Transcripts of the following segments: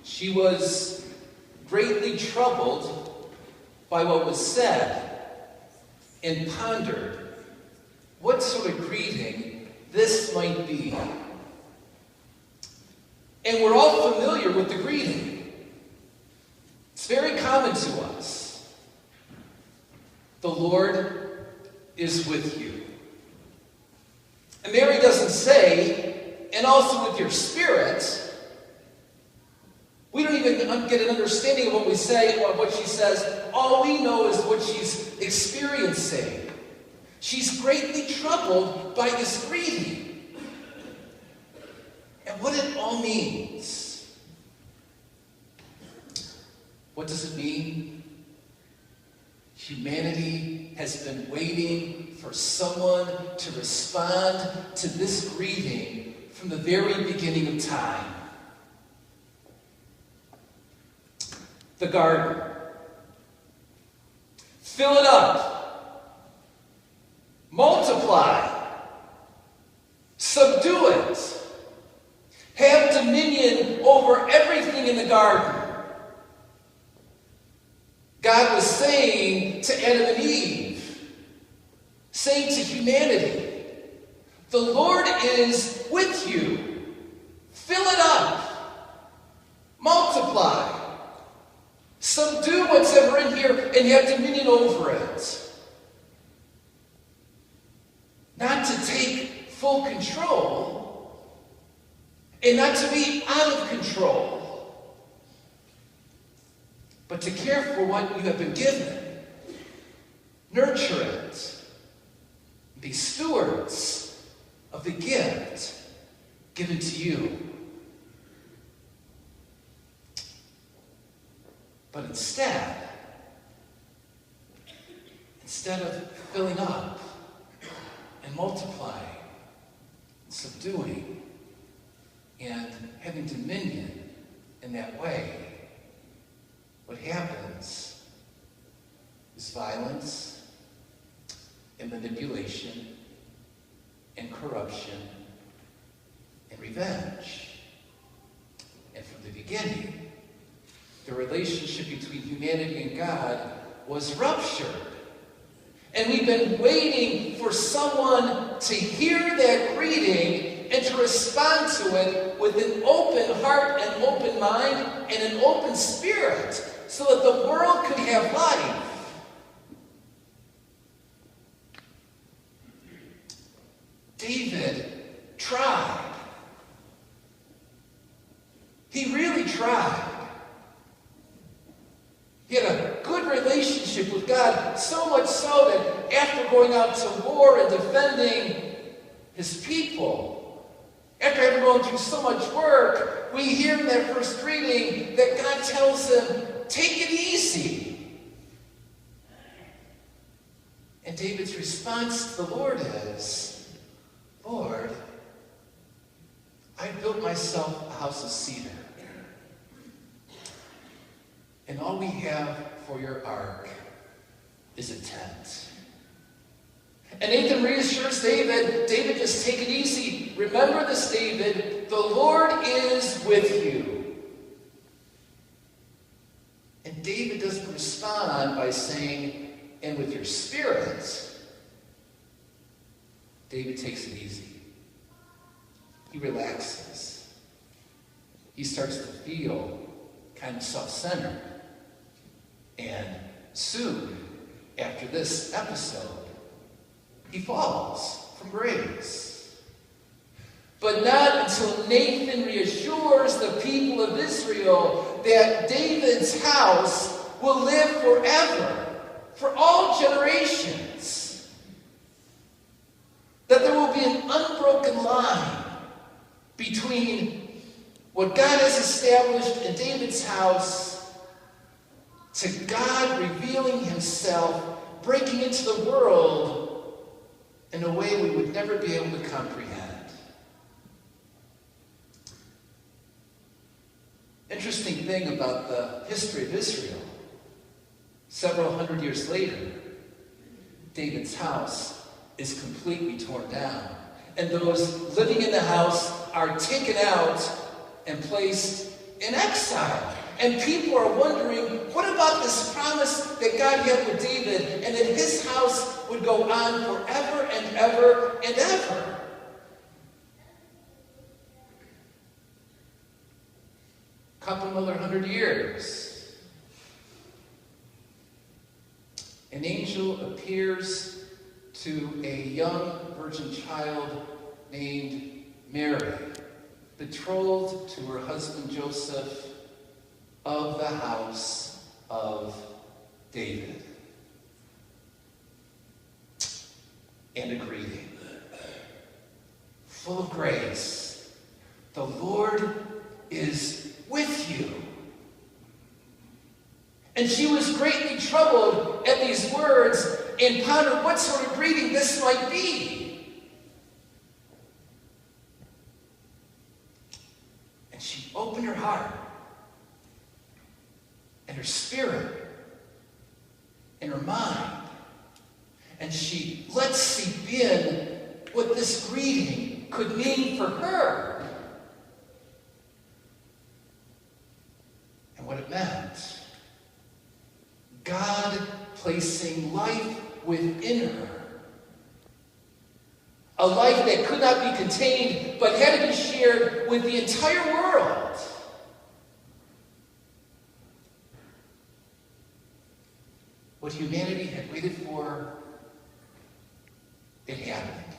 She was greatly troubled by what was said and pondered what sort of greeting this might be. And we're all familiar with the greeting. It's very common to us. The Lord is with you. And Mary doesn't say, and also with your spirit. We don't even get an understanding of what we say or what she says. All we know is what she's experiencing. She's greatly troubled by this greeting. And what it all means. What does it mean? Humanity has been waiting for someone to respond to this greeting from the very beginning of time. The garden. Fill it up. Multiply. Subdue it. Have dominion over everything in the garden. God was saying to Adam and Eve, saying to humanity, the Lord is with you. Fill it up. Multiply. Subdue what's ever in here and have dominion over it. Not to take full control and not to be out of control, but to care for what you have been given. Nurture it. Be stewards of the gift given to you. But instead of filling up and multiplying, and subduing, and having dominion in that way, what happens is violence and manipulation and corruption and revenge. And from the beginning, the relationship between humanity and God was ruptured. And we've been waiting for someone to hear that greeting and to respond to it with an open heart and open mind and an open spirit so that the world could have life. David tried. He really tried. He had a good relationship with God, so much so that after going out to war and defending his people, after having gone through so much work, we hear in that first reading that God tells him, take it easy. And David's response to the Lord is, Lord, I built myself a house of cedar. And all we have for your ark is a tent. And Nathan reassures David, just take it easy. Remember this, David, the Lord is with you. And David doesn't respond by saying, and with your spirit. David takes it easy. He relaxes. He starts to feel kind of self-centered. And soon, after this episode, he falls from grace. But not until Nathan reassures the people of Israel that David's house will live forever, for all generations. That there will be an unbroken line between what God has established in David's house to God revealing himself, breaking into the world in a way we would never be able to comprehend. Interesting thing about the history of Israel, several hundred years later, David's house is completely torn down. And those living in the house are taken out and placed in exile. And people are wondering, what about this promise that God had with David and that his house would go on forever and ever and ever? Couple another 100 years. An angel appears to a young virgin child named Mary, betrothed to her husband Joseph, of the house of David. And a greeting. Full of grace, the Lord is with you. And she was greatly troubled at these words and pondered what sort of greeting this might be. And she opened her heart and her spirit and her mind, and she let seep in what this greeting could mean for her and what it meant. God placing life within her. A life that could not be contained but had to be shared with the entire world. What humanity had waited for, it happened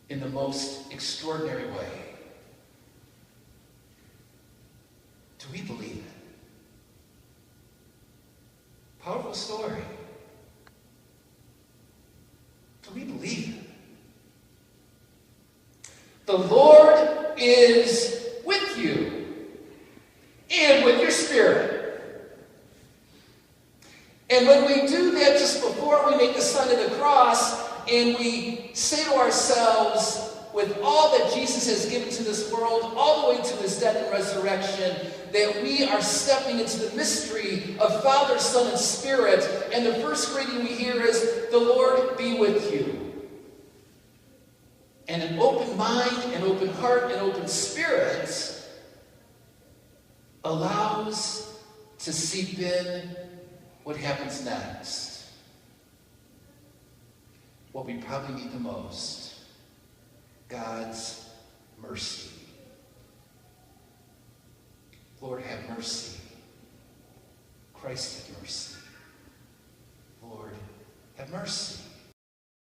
in the most extraordinary way. Do we believe it? Powerful story. Do we believe it? The Lord is with you and with your spirit. And when we do that just before we make the sign of the cross, and we say to ourselves, with all that Jesus has given to this world, all the way to his death and resurrection, that we are stepping into the mystery of Father, Son, and Spirit. And the first greeting we hear is, the Lord be with you. And an open mind, an open heart, an open spirit allows to seep in what happens next. What we probably need the most. God's mercy. Lord, have mercy. Christ, have mercy. Lord, have mercy.